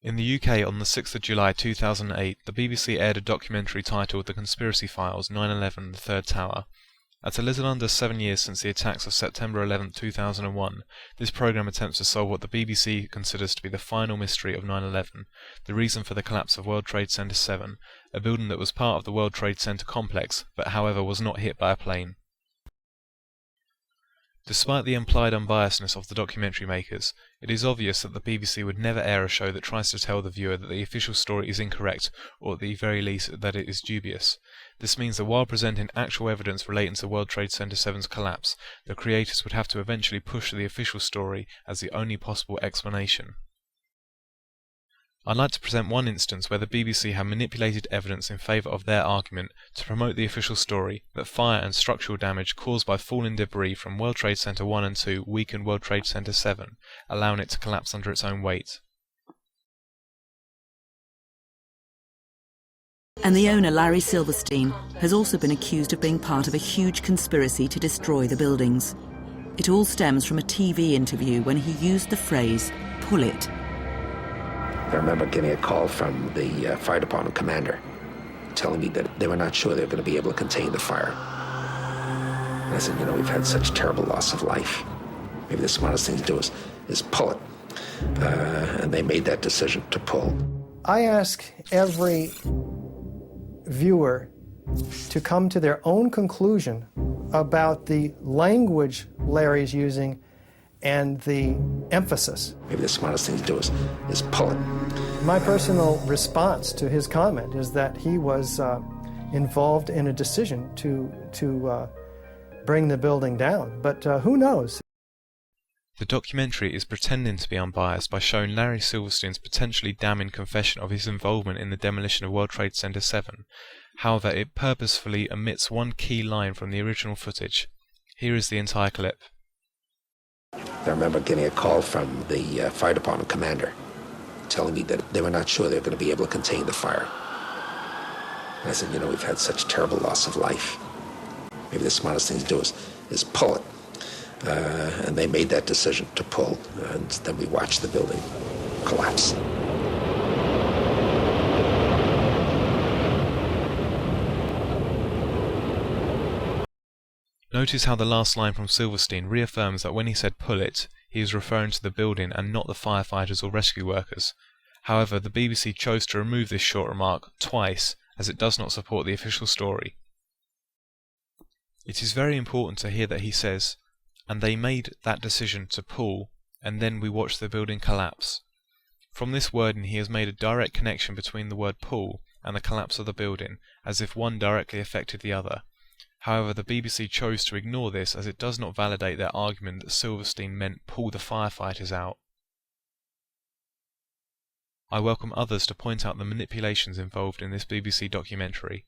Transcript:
In the UK on the 6th of July 2008, the BBC aired a documentary titled The Conspiracy Files 9/11 The Third Tower. At a little under 7 years since the attacks of September 11, 2001, this programme attempts to solve what the BBC considers to be the final mystery of 9/11, the reason for the collapse of World Trade Center 7, a building that was part of the World Trade Center complex, but however was not hit by a plane. Despite the implied unbiasedness of the documentary makers, it is obvious that the BBC would never air a show that tries to tell the viewer that the official story is incorrect, or at the very least that it is dubious. This means that while presenting actual evidence relating to World Trade Center 7's collapse, the creators would have to eventually push the official story as the only possible explanation. I'd like to present one instance where the BBC have manipulated evidence in favour of their argument to promote the official story that fire and structural damage caused by falling debris from World Trade Center 1 and 2 weakened World Trade Center 7, allowing it to collapse under its own weight. And the owner, Larry Silverstein, has also been accused of being part of a huge conspiracy to destroy the buildings. It all stems from a TV interview when he used the phrase, "pull it." I remember getting a call from the fire department commander telling me that they were not sure they were going to be able to contain the fire. And I said, we've had such terrible loss of life. Maybe the smartest thing to do is pull it. And they made that decision to pull. I ask every viewer to come to their own conclusion about the language Larry's using and the emphasis. Maybe the smartest thing to do is pull it. My personal response to his comment is that he was involved in a decision to bring the building down, but who knows? The documentary is pretending to be unbiased by showing Larry Silverstein's potentially damning confession of his involvement in the demolition of World Trade Center 7. However, it purposefully omits one key line from the original footage. Here is the entire clip. I remember getting a call from the fire department commander telling me that they were not sure they were going to be able to contain the fire. And I said, we've had such terrible loss of life. Maybe the smartest thing to do is pull it. And they made that decision to pull, and then we watched the building collapse. Notice how the last line from Silverstein reaffirms that when he said pull it, he is referring to the building and not the firefighters or rescue workers. However, the BBC chose to remove this short remark twice, as it does not support the official story. It is very important to hear that he says, and they made that decision to pull, and then we watched the building collapse. From this wording he has made a direct connection between the word pull and the collapse of the building, as if one directly affected the other. However, the BBC chose to ignore this as it does not validate their argument that Silverstein meant pull the firefighters out. I welcome others to point out the manipulations involved in this BBC documentary.